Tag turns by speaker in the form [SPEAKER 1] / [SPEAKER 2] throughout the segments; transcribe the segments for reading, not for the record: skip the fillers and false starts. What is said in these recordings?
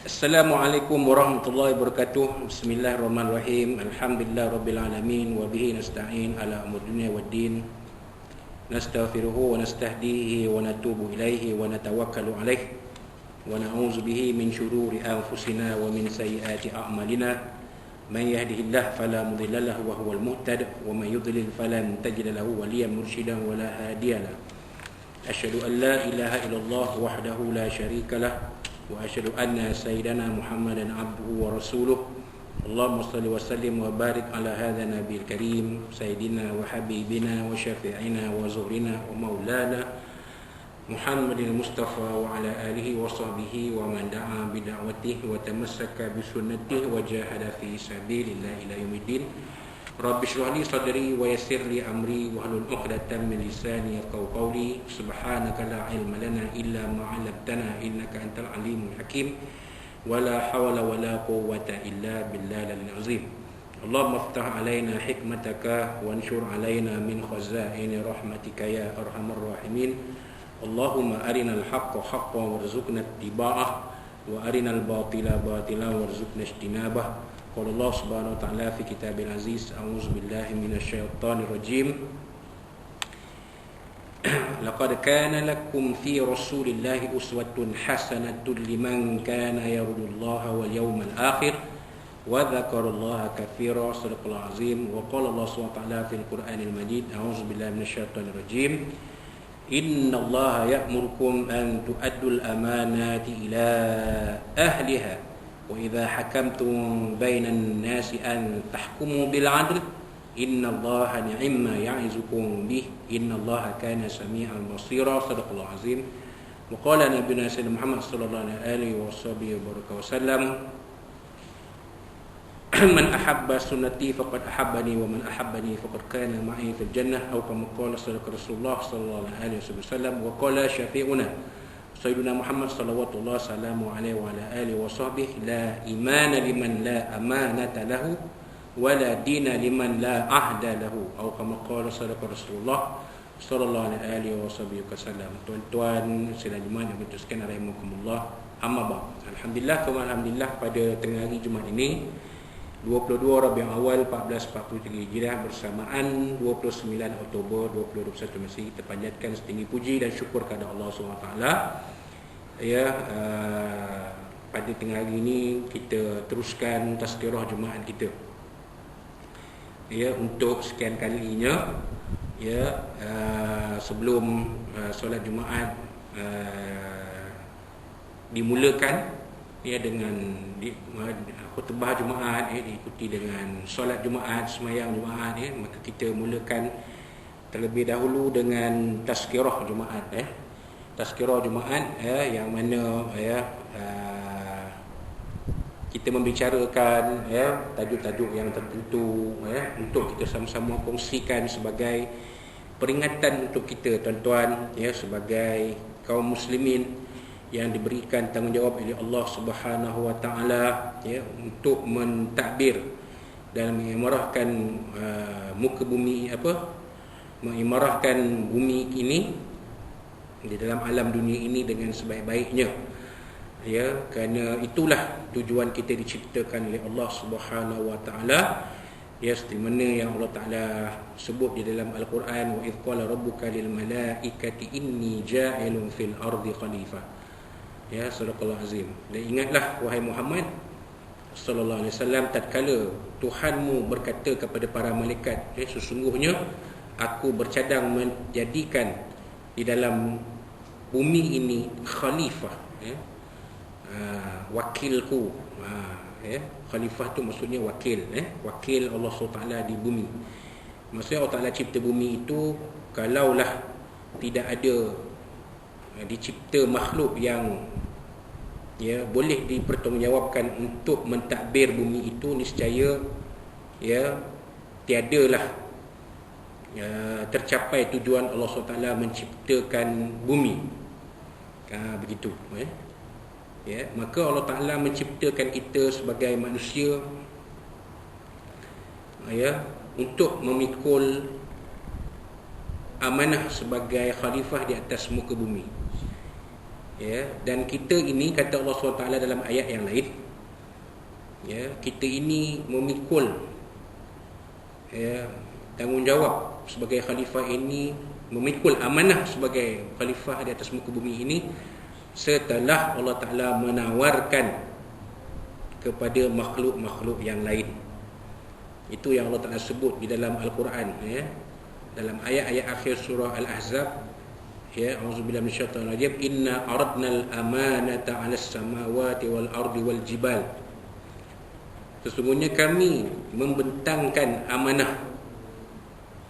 [SPEAKER 1] Assalamualaikum warahmatullahi wabarakatuh. Bismillahirrahmanirrahim. Alhamdulillah rabbil alamin wa bihi nasta'in ala umur dunya waddin. Nastaghfiruhu wa nastahdihi wa natubu ilaihi wa natawakkalu alaihi wa na'udzu bihi min syururi anfusina wa min sayyiati a'malina. Man yahdihillahu fala mudilla lahu wa huwal muhtadi wa man yudlil falan tajida lahu waliyan mursyidan wa la hadiya lahu. Asyhadu an la ilaha illallah wahdahu la syarika lah wa asyhadu anna sayyidana Muhammadan abduhu wa rasuluh. Allahumma shalli wa sallim wa barik ala hadha nabiyil karim sayyidina wa habibina wa syafi'ina wa zuhrina wa maulana Muhammadin Mustafa wa ala alihi wa sahbihi wa man da'a bi da'watihi wa tamassaka bi sunnatihi wa jahada fi sabilillah ila yaumiddin. Rabbi shrah li sadri wa yassir li amri wa hlul 'uqdatam min lisani yafqahu qawli. Subhanaka la ilma lana illa ma 'allamtana innaka antal alimul hakim. Wala hawla wala quwwata illa billahil azim. Allahumma iftah 'alaina hikmataka wa anshur 'alaina min khazaini rahmatika ya arhamar rahimin. Allahumma arinal haqqa haqqan warzuqna ittiba'ah wa arinal batila batilan warzuqna ijtinabah. Qala Allah Subhanahu wa ta'ala fi kitabil aziz, a'udzu billahi minasyaitonir rajim. Laqad kana lakum fi rasulillahi uswatun hasanatun liman kana yarjullaha wal yawmal akhir wa dzakarallaha katsiran. Shadaqallahul azim. Wa qala Allah Subhanahu wa ta'ala fil Qur'anil Majid, a'udzu billahi minasyaitonir rajim. Innallaha ya'murukum an tu'addul amanati ila ahliha wa idza hakamtum bainan nasi an tahkumu bil 'adl innallaha ni'ma ya'izukum bih innallaha kana sami'an basira. Shadaqallahul azim. Wa qala nabiyuna sayyidina Muhammad sallallahu alaihi wasallam, man ahabba sunnati faqad ahabbani wa man ahabbani faqad kana ma'i fil jannah aw kama qala Rasulullah sallallahu alaihi wasallam. Wa qala syafi'una Sayyidina Muhammad sallallahu alaihi wa ala alihi wa sahbihi, la imana liman la amanata lahu wa la dina liman la ahda lahu atau kama qala Rasulullah sallallahu alaihi wasallam. Tuan-tuan sedang jemaah yang bertuliskan rahimakumullah, amma ba'd. Alhamdulillah pada tengah hari Jumaat ini 22 Rabiul Awal 1443 Hijriah bersamaan 29 Oktober 2021 Masih, kita panjatkan setinggi puji dan syukur kepada Allah SWT. Pada tengah hari ini kita teruskan tazkirah Jumaat kita. Untuk sekian kalinya, sebelum solat Jumaat dimulakan dengan khutbah Jumaat, diikuti dengan solat Jumaat, sembahyang Jumaat, maka kita mulakan terlebih dahulu dengan tazkirah Jumaat. Tazkirah Jumaat yang mana kita membicarakan tajuk-tajuk yang tertentu untuk kita sama-sama kongsikan sebagai peringatan untuk kita, tuan-tuan, sebagai kaum muslimin yang diberikan tanggungjawab oleh Allah Subhanahu wa taala untuk mentadbir dan mengimarahkan muka bumi, mengimarahkan bumi ini di dalam alam dunia ini dengan sebaik-baiknya. Kerana itulah tujuan kita diciptakan oleh Allah Subhanahu wa taala. Seperti mana yang Allah Taala sebut di dalam Al-Quran, wa idh qala rabbuka lil malaikati inni ja'ilun fil ardi khalifah. Sadaqallahu azim. Dan ingatlah wahai Muhammad sallallahu alaihi wasallam, tatkala Tuhanmu berkata kepada para malaikat, sesungguhnya aku bercadang menjadikan di dalam bumi ini khalifah, wakilku. Khalifah tu maksudnya wakil, wakil Allah SWT di bumi. Maksudnya Allah Ta'ala cipta bumi itu, kalaulah tidak ada dicipta makhluk yang boleh dipertanggungjawabkan untuk mentadbir bumi itu, niscaya tiadalah tercapai tujuan Allah SWT menciptakan bumi. Begitu. Maka Allah Ta'ala menciptakan kita sebagai manusia untuk memikul amanah sebagai khalifah di atas muka bumi. Ya, dan kita ini kata Allah SWT dalam ayat yang lain, ya, kita ini memikul, ya, tanggungjawab sebagai khalifah ini, memikul amanah sebagai khalifah di atas muka bumi ini setelah Allah Ta'ala menawarkan kepada makhluk-makhluk yang lain. Itu yang Allah Ta'ala sebut di dalam Al-Quran, ya, dalam ayat-ayat akhir surah Al-Ahzab, ya, auzubillahi minasyaitonir rajim, inna aradnal amanata 'alas samawati wal ardi wal jibal. Sesungguhnya kami membentangkan amanah,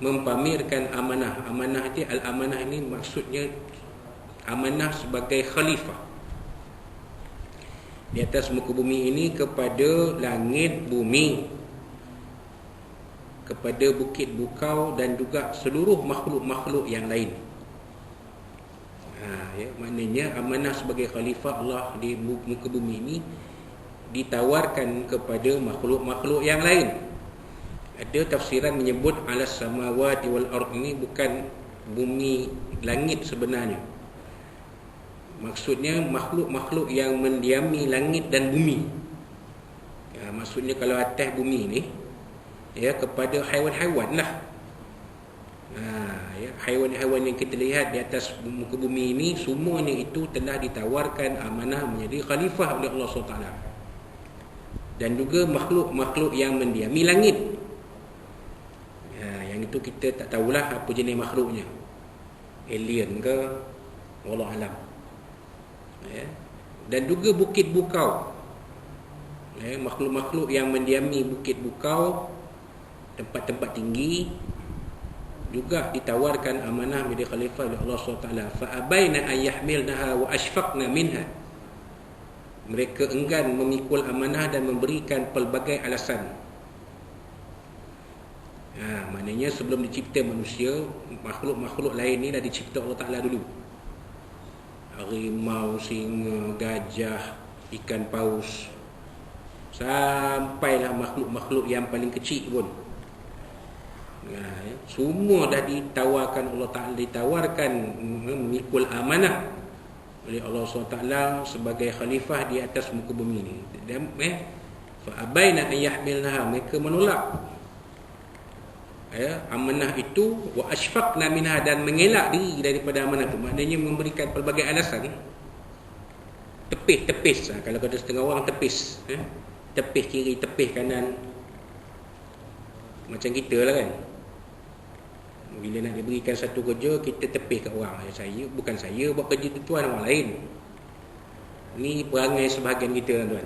[SPEAKER 1] mempamerkan amanah. Amanah ini, al-amanah ini maksudnya amanah sebagai khalifah di atas muka bumi ini kepada langit, bumi, kepada bukit bukau dan juga seluruh makhluk-makhluk yang lain. Ya, maknanya amanah sebagai khalifah Allah di muka bumi ini ditawarkan kepada makhluk-makhluk yang lain. Ada tafsiran menyebut alas samawati wal ard ini bukan bumi, langit sebenarnya. Maksudnya makhluk-makhluk yang mendiami langit dan bumi. Ya, maksudnya kalau atas bumi ini, ya, kepada haiwan-haiwan lah. Ya, haiwan-haiwan yang kita lihat di atas muka bumi ini, semuanya itu telah ditawarkan amanah menjadi khalifah oleh Allah SWT. Dan juga makhluk-makhluk yang mendiami langit. Ya, yang itu kita tak tahulah apa jenis makhluknya, alien ke, wallahu alam. Ya. Dan juga bukit bukau, ya, makhluk-makhluk yang mendiami bukit bukau, tempat-tempat tinggi, juga ditawarkan amanah menjadi khalifah oleh Allah SWT. Fa'abaina an yahmilnaha wa ashfaqna minha. Mereka enggan memikul amanah dan memberikan pelbagai alasan. Maknanya sebelum dicipta manusia, makhluk-makhluk lain ni dah dicipta Allah Ta'ala dulu. Harimau, singa, gajah, ikan paus, sampailah makhluk-makhluk yang paling kecil pun. Semua dah ditawarkan Allah Ta'ala, ditawarkan memikul amanah oleh Allah SWT sebagai khalifah di atas muka bumi ini. Dan fa'abaina an yahmilnaha, mereka menolak, ya, amanah itu, wa ashfaqna minha, dan mengelak diri daripada amanah itu. Maknanya memberikan pelbagai alasan. Tepis, kalau kata setengah orang tepis, tepis kiri, tepis kanan, macam kita lah kan. Bila nak diberikan satu kerja, kita tepis kat orang. Bukan saya buat kerja tu, tuan, orang lain. Ni perangai sebahagian kita, tuan.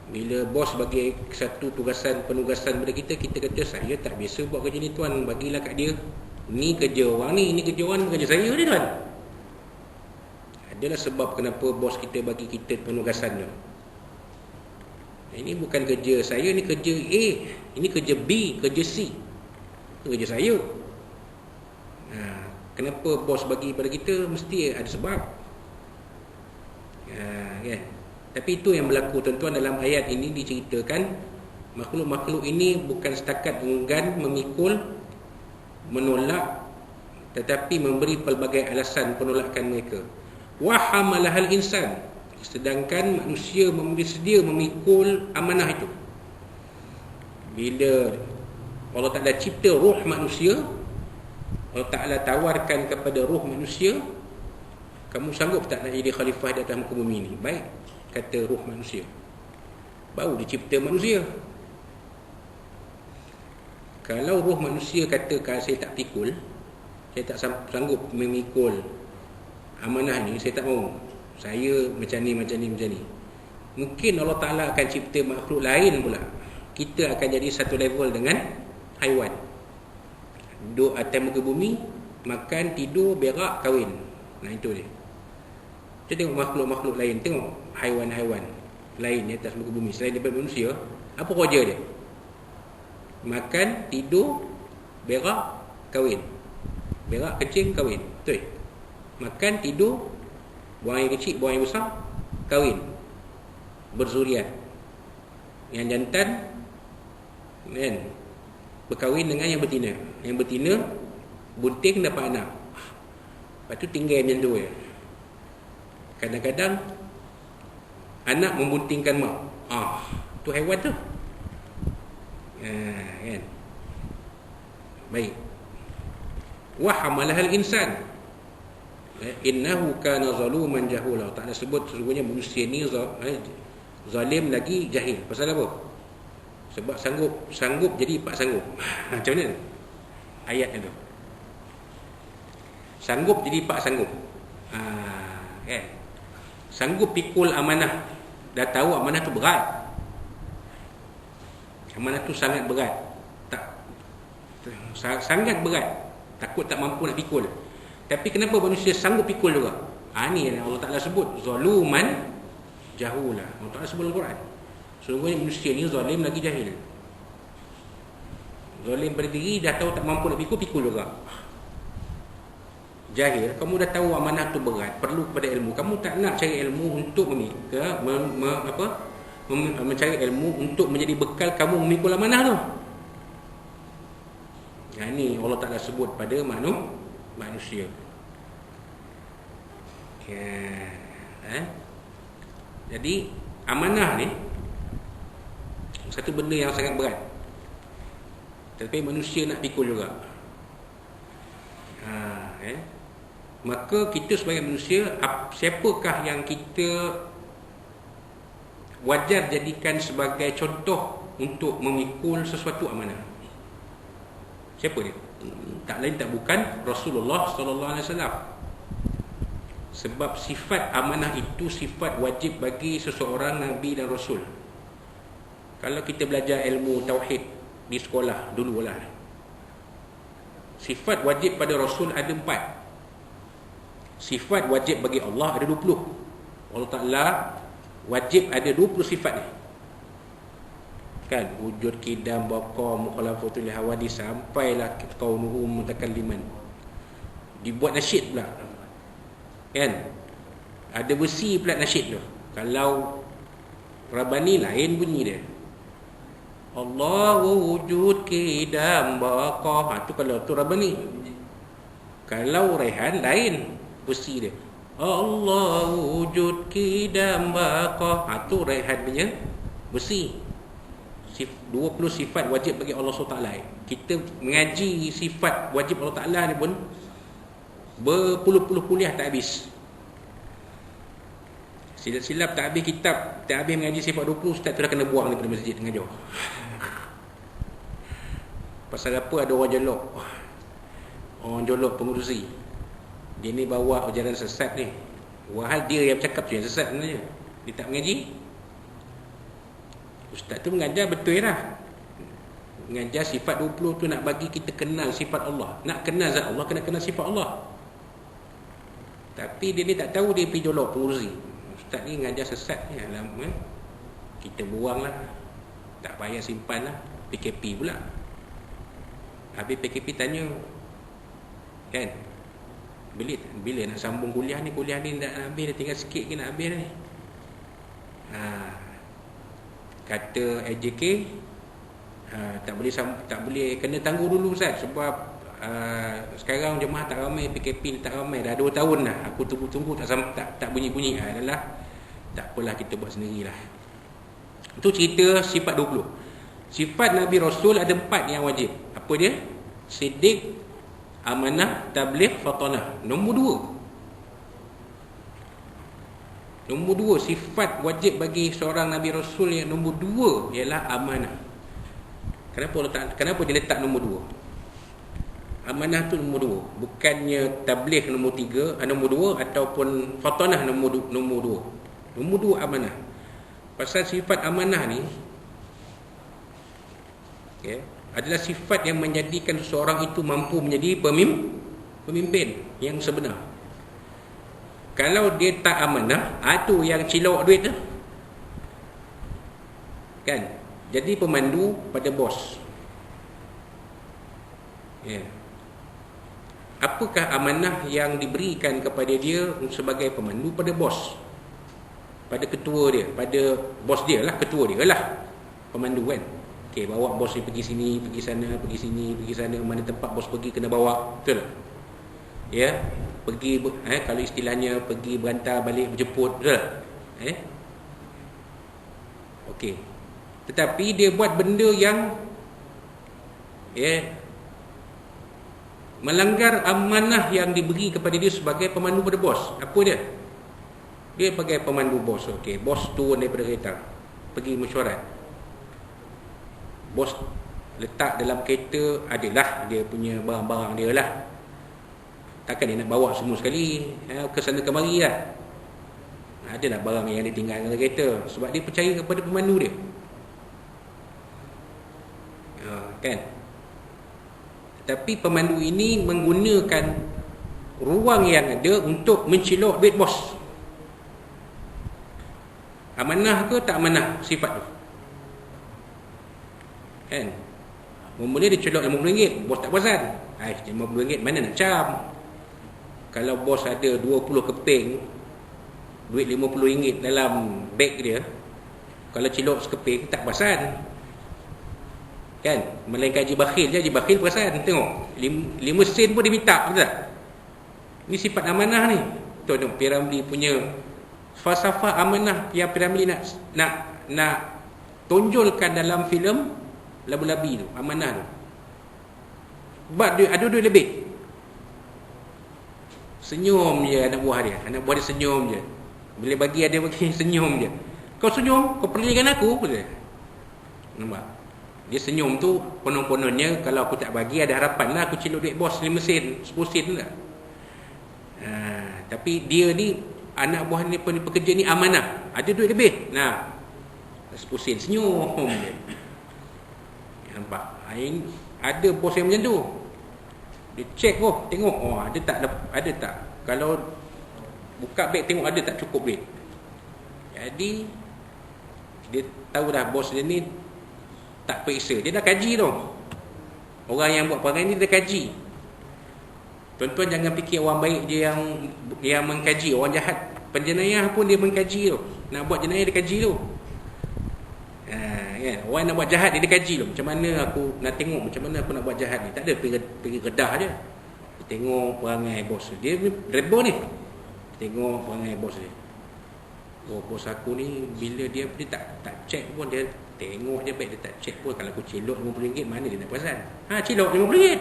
[SPEAKER 1] Bila bos bagi satu penugasan kepada kita, kita kata saya tak biasa buat kerja ni, tuan, bagilah kat dia. Ni kerja orang ni kerja orang, kerja saya ni, tuan. Adalah sebab kenapa bos kita bagi kita penugasan tu. Ini bukan kerja saya, ni kerja A, ini kerja B, kerja C, kerja saya. Kenapa bos bagi pada kita, mesti ada sebab. Kan? Tapi itu yang berlaku, tuan-tuan. Dalam ayat ini diceritakan makhluk-makhluk ini bukan setakat enggan memikul, menolak, tetapi memberi pelbagai alasan penolakan mereka. Wa hamalahal insan, sedangkan manusia sedia memikul amanah itu. Bila Allah Ta'ala cipta roh manusia, Allah Ta'ala tawarkan kepada roh manusia, kamu sanggup tak nak jadi khalifah di atas muka bumi ini? Baik, kata roh manusia. Baru dicipta manusia. Kalau roh manusia kata, saya tak pikul, saya tak sanggup memikul amanah ni, saya tak mahu, saya macam ni, mungkin Allah Ta'ala akan cipta makhluk lain pula. Kita akan jadi satu level dengan haiwan. Duduk atas muka bumi, makan, tidur, berak, kahwin. Itu dia. Kita tengok makhluk-makhluk lain, tengok haiwan-haiwan lain di atas muka bumi selain daripada manusia, apa kerja dia? Makan, tidur, berak, kahwin. Berak, kencing, kahwin. Betul? Makan, tidur, buang air kecil, buang air besar, kahwin, berzuriat. Yang jantan, kan, berkahwin dengan yang betina. Yang betina bunting dapat anak. Lepas tu tinggal macam tu je. Kadang-kadang anak membuntingkan mak. Tu haiwan tu. Kan? Baik. Wa hamalahal insan. Innahu kana zaluman jahula. Tak ada sebut sesungguhnya manusia ni zalim lagi jahil. Pasal apa? Sebab sanggup jadi pak sanggup. Macam mana ayatnya tu? Sanggup jadi pak sanggup. Kan? Sanggup pikul amanah. Dah tahu amanah tu berat. Amanah tu sangat berat. Sangat berat. Takut tak mampu nak pikul. Tapi kenapa manusia sanggup pikul juga? Ni yang Allah Ta'ala sebut zaluman jahula. Allah Ta'ala sebut dalam Quran. Sesungguhnya manusia ni zalim lagi jahil. Zalim pada diri, dah tahu tak mampu nak pikul juga. Jahil, kamu dah tahu amanah tu berat, perlu kepada ilmu. Kamu tak nak cari ilmu untuk mencari ilmu untuk menjadi bekal kamu memikul amanah tu. Ini Allah Ta'ala sebut pada manusia. Jadi amanah ni satu benda yang sangat berat. Tapi manusia nak pikul juga. Maka kita sebagai manusia, siapakah yang kita wajar jadikan sebagai contoh untuk memikul sesuatu amanah? Siapa dia? Tak lain tak bukan Rasulullah sallallahu alaihi wasallam. Sebab sifat amanah itu sifat wajib bagi seseorang nabi dan rasul. Kalau kita belajar ilmu tauhid di sekolah dululah, sifat wajib pada rasul ada 4. Sifat wajib bagi Allah ada 20. Allah Ta'ala wajib ada 20 sifat ni. Kan, wujud, kidam, baqa, mukhalafatul hawadis, sampailah kaunuhu mutakalliman. Dibuat nasyid pula. Kan? Ada versi pula nasyid tu. Kalau Rabbani lain bunyi dia. Allahu wujud, kidam, baqa. Tu kalau tu Rabbani. Kalau Rehan lain versi dia. Allahu wujud, kidam, baqa. Tu Rehan punya versi. 20 sifat wajib bagi Allah SWT. Kita mengaji sifat wajib Allah Ta'ala ni pun berpuluh-puluh kuliah tak habis. Silap-silap tak habis kitab, tak habis mengaji sifat 20, ustaz tu dah kena buang daripada masjid tengah jauh. Pasal apa? Ada orang jolok pengurusi. Dia ni bawa ajaran sesat ni. Wahal dia yang bercakap tu yang sesat sebenarnya. Dia tak mengaji. Ustaz tu mengajar betul lah. Mengajar sifat 20 tu nak bagi kita kenal sifat Allah. Nak kenal zat Allah, kena kenal sifat Allah. Tapi dia ni tak tahu, dia pergi jolok pengurusi. Ustaz ni mengajar sesat ni. Kita buang lah. Tak payah simpan lah. PKP pula. Habis PKP tanya, kan, bila nak sambung kuliah ni nak habis, dah tinggal sikit ke nak habis ni. Kata AJK, tak boleh, kena tangguh dulu Ustaz. Sebab sekarang jemaah tak ramai, PKP tak ramai, dah 2 tahun dah. Aku tunggu tak bunyi-bunyi. Adalah tak apalah, kita buat sendirilah. Itu cerita sifat 20. Sifat Nabi Rasul ada 4 yang wajib. Apa dia? Siddiq, amanah, tabligh, fatanah. Nombor 2, sifat wajib bagi seorang Nabi Rasul yang nombor 2 ialah amanah. Kenapa dia letak nombor 2? Amanah tu nombor 2. Bukannya tabligh nombor 3, nombor 2, ataupun fatanah nombor 2. Nombor 2 amanah. Pasal sifat amanah ni, adalah sifat yang menjadikan seseorang itu mampu menjadi pemimpin yang sebenar. Kalau dia tak amanah, tu yang cilok duit tu, kan, jadi pemandu pada bos. Apakah amanah yang diberikan kepada dia sebagai pemandu pada bos, pada ketua dia, pada bos dia lah, ketua dia lah pemandu, kan. Bawa bos ni pergi sini, pergi sana, pergi sini, pergi sana, mana tempat bos pergi kena bawa, betul tak? pergi kalau istilahnya pergi berantar balik berjemput, betul tak? Okey. Tetapi dia buat benda yang melanggar amanah yang diberi kepada dia sebagai pemandu pada bos. Apa dia? Dia sebagai pemandu bos. Okey, bos turun daripada kereta, pergi mesyuarat. Bos letak dalam kereta adalah dia punya barang-barang dia lah. Takkan dia nak bawa semua sekali ke sana kemari lah. Adalah barang yang dia tinggal dalam kereta, sebab dia percaya kepada pemandu dia. Kan? Tapi pemandu ini menggunakan ruang yang ada untuk mencelok duit bos. Amanah ke tak amanah sifat tu? Kan? Mula dia celok RM50, bos tak perasan. RM50 mana nak cam? Kalau bos ada 20 keping duit RM50 dalam beg dia, kalau celok sekeping tak perasan. Kan? Melainkan Haji Bakhil je, Haji Bakhil perasan. Tengok 5 sen pun dia minta, betul tak? Ini sifat amanah ni. Tengok P.Ramlee punya falsafah amanah yang P.Ramlee nak tonjolkan dalam filem Labu-Labi tu, amanah tu. Sebab dia ada duit lebih, senyum je anak buah dia. Anak buah dia senyum je. Bila bagi ada bagi senyum je. Kau senyum, kau perlikan aku, betul? Nampak? Dia senyum tu konon-kononnya kalau aku tak bagi ada harapan lah aku celok duit bos 5 sen, 10 sen tu tak. Tapi dia ni, anak buah ni, pekerja ni amanah. Ada duit lebih, nah 10 sen, senyum je. Nampak? Ada bos yang macam tu. Dia check tengok ada tak. Kalau buka beg tengok ada tak cukup duit. Jadi dia tahu dah bos dia ni tak periksa. Dia dah kaji tu. Orang yang buat perangai ni dah kaji. Tuan-tuan jangan fikir orang baik je yang mengkaji. Orang jahat penjenayah pun dia mengkaji tu. Nak buat jenayah dia kaji tu. Kan? Orang nak buat jahat dia kaji tu. Macam mana aku nak tengok macam mana aku nak buat jahat ni. Tak ada pergi kedah je. Dia tengok perangai bos dia ni rebo ni. Dia tengok perangai bos dia. Bos aku ni bila dia tak check pun, dia tengok je baik, dia tak check pun. Kalau aku celok RM50 mana dia nak perasan. Celok RM50.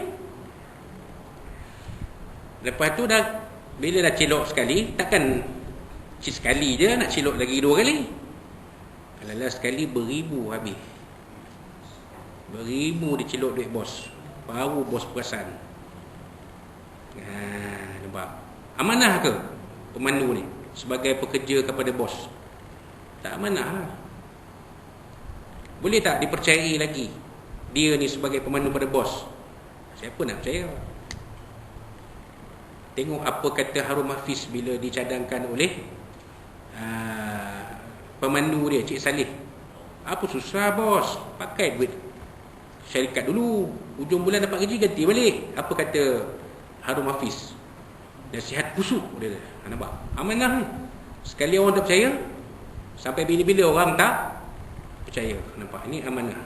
[SPEAKER 1] Lepas tu dah, bila dah celok sekali, takkan sekali je nak celok lagi 2 kali. Kalau sekali beribu habis. Beribu dia celok duit bos, baru bos perasan. Nampak? Amanah ke pemandu ni sebagai pekerja kepada bos? Tak amanah lah. Boleh tak dipercayai lagi dia ni sebagai pemandu pada bos? Siapa nak percaya? Tengok apa kata Harun Hafiz bila dicadangkan oleh pemandu dia, Cik Saleh. Apa susah bos, pakai duit syarikat dulu, ujung bulan dapat gaji ganti balik. Apa kata Harun Hafiz? Nasihat busuk dia. Nampak? Amanah ni. Sekali orang tak percaya, sampai bila-bila orang tak percaya. Nampak? Ini amanah.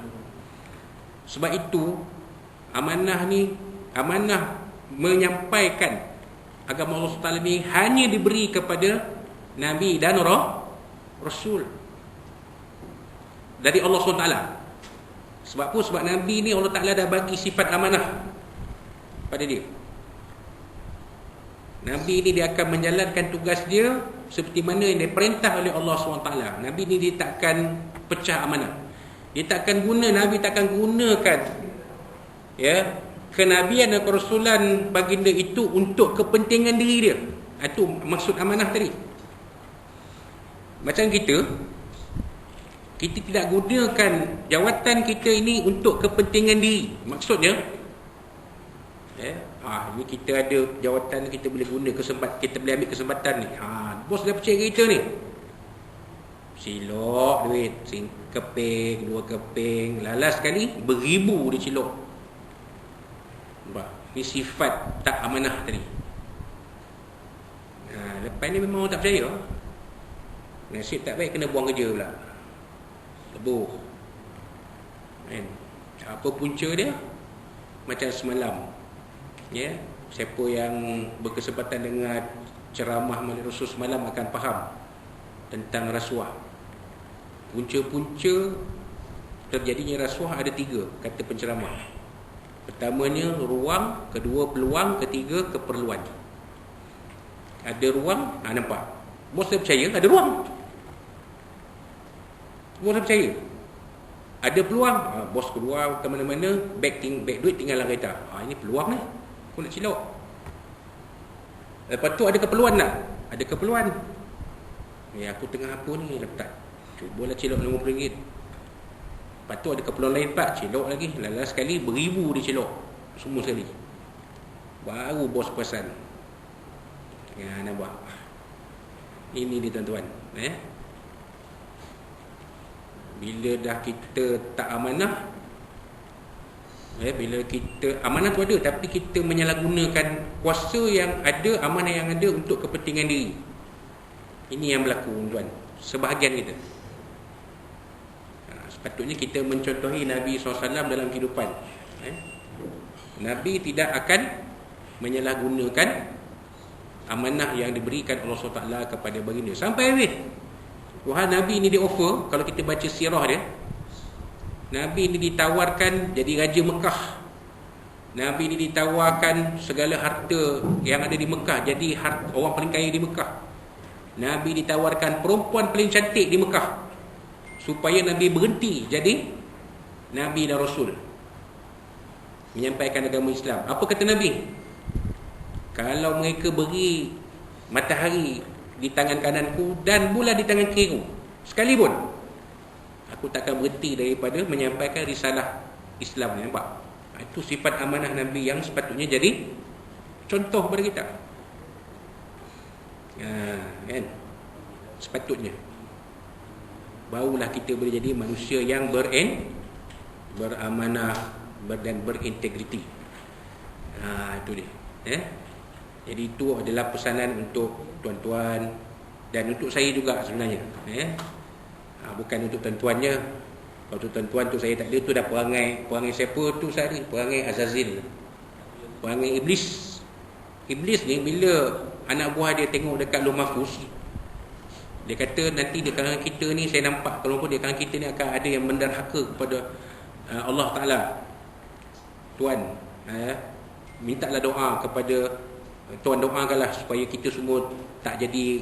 [SPEAKER 1] Sebab itu amanah ni, amanah menyampaikan agama Allah SWT ni hanya diberi kepada Nabi dan Rasul dari Allah SWT. Sebab apa? Sebab Nabi ni Allah Ta'ala dah bagi sifat amanah pada dia. Nabi ni dia akan menjalankan tugas dia seperti mana yang diperintah oleh Allah SWT. Nabi ni dia takkan pecah amanah. Dia takkan guna, Nabi takkan gunakan kenabian dan kerasulan baginda itu untuk kepentingan diri dia. Itu maksud amanah tadi. Macam kita tidak gunakan jawatan kita ini untuk kepentingan diri. Maksudnya ni kita ada jawatan, kita boleh guna kita boleh ambil kesempatan ni. Bos dah percaya kita ni, silok duit keping, 2 keping, lalas sekali beribu dia cilok. Ni sifat tak amanah tadi. Lepas ni memang orang tak percaya. Nasib tak baik kena buang kerja pula, lebuh. Apa punca dia? Macam semalam, Siapa yang berkesempatan dengar ceramah Maulid Rasul semalam akan faham tentang rasuah. Punca-punca terjadinya rasuah ada 3, kata penceramah. Pertamanya ruang, kedua peluang, ketiga keperluan. Ada ruang, nampak. Bos dah percaya, ada ruang. Bos dah percaya. Ada peluang, bos keluar ke mana-mana, beg duit tinggal dalam kereta. Ini peluang ni. Aku nak cilok. Lepas tu ada keperluan tak? Ada keperluan. Aku tengah apa ni, lepas cubalah cilok RM50. Lepas tu ada keperluan lain pak, cilok lagi. Last sekali beribu dia cilok. Semua sekali. Baru bos perasan. Nampak. Ini dia tuan-tuan. Bila dah kita tak amanah, bila kita amanah tu ada, tapi kita menyalahgunakan kuasa yang ada, amanah yang ada untuk kepentingan diri. Ini yang berlaku tuan, sebahagian kita. Sepatutnya kita mencontohi Nabi SAW dalam kehidupan. Nabi tidak akan menyalahgunakan amanah yang diberikan Allah SWT kepada baginda sampai habis. Tuhan Nabi ni dia offer, kalau kita baca sirah dia, Nabi ni ditawarkan jadi Raja Mekah. Nabi ni ditawarkan segala harta yang ada di Mekah, jadi orang paling kaya di Mekah. Nabi ditawarkan perempuan paling cantik di Mekah, supaya Nabi berhenti jadi Nabi dan Rasul, menyampaikan agama Islam. Apa kata Nabi? Kalau mereka beri matahari di tangan kananku dan bulan di tangan kiriku sekalipun, aku takkan berhenti daripada menyampaikan risalah Islam. Nampak? Itu sifat amanah Nabi yang sepatutnya jadi contoh kepada kita. Kan? Sepatutnya. Barulah kita boleh jadi manusia yang beramanah dan berintegriti. Itu dia. Jadi itu adalah pesanan untuk tuan-tuan dan untuk saya juga sebenarnya. Bukan untuk tuan-tuannya. Kalau untuk tuan-tuan tu saya tak ada, tu dah perangai siapa tu saya ni? Perangai Azazil. Perangai Iblis. Iblis ni bila anak buah dia tengok dekat Lauh Mahfuz, dia kata nanti di kalangan kita ni, saya nampak kalau pun di kalangan kita ni akan ada yang menderhaka kepada Allah Ta'ala. Tuan, mintalah doa kepada Tuan, doakanlah supaya kita semua tak jadi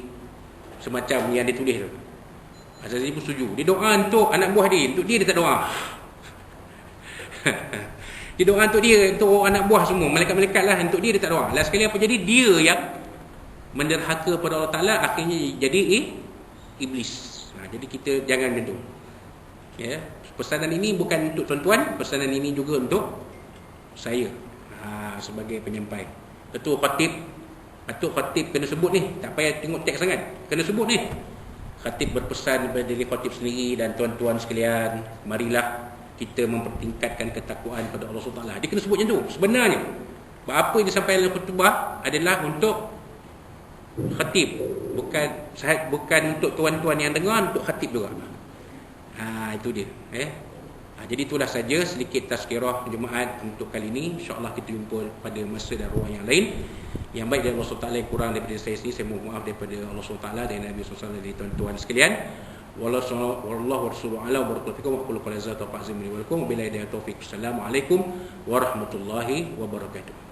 [SPEAKER 1] semacam yang dia tulis tu. Azazil pun setuju. Dia doa untuk anak buah dia, untuk dia tak doa. Dia doa untuk dia, untuk anak buah semua, malaikat-malaikat lah, untuk dia tak doa. Last sekali apa jadi? Dia yang menderhaka kepada Allah Ta'ala, akhirnya jadi iblis. Jadi kita jangan macam tu. Pesanan ini bukan untuk tuan-tuan, pesanan ini juga untuk saya sebagai penyampai. Ketua khatib, Atuk khatib kena sebut ni, tak payah tengok teks sangat, kena sebut ni. Khatib berpesan kepada diri khatib sendiri dan tuan-tuan sekalian, marilah kita mempertingkatkan ketakwaan kepada Allah SWT. Dia kena sebut macam tu. Sebenarnya apa yang disampaikan dalam khutbah adalah untuk khatib, bukan untuk tuan-tuan yang dengar, untuk khatib juga. Itu dia. Jadi itulah saja sedikit tazkirah jemaat untuk kali ini. InsyaAllah kita jumpa pada masa dan ruang yang lain. Yang baik dari Allah SWT, yang kurang daripada saya sendiri, saya mohon maaf daripada Allah SWT dan Nabi SAW, dari tuan-tuan sekalian. Wallahu warasuluhu ala wabarakatuh. Wa qul qala zata fa'zim li wa lakum billahi taufiq. Assalamualaikum warahmatullahi wabarakatuh.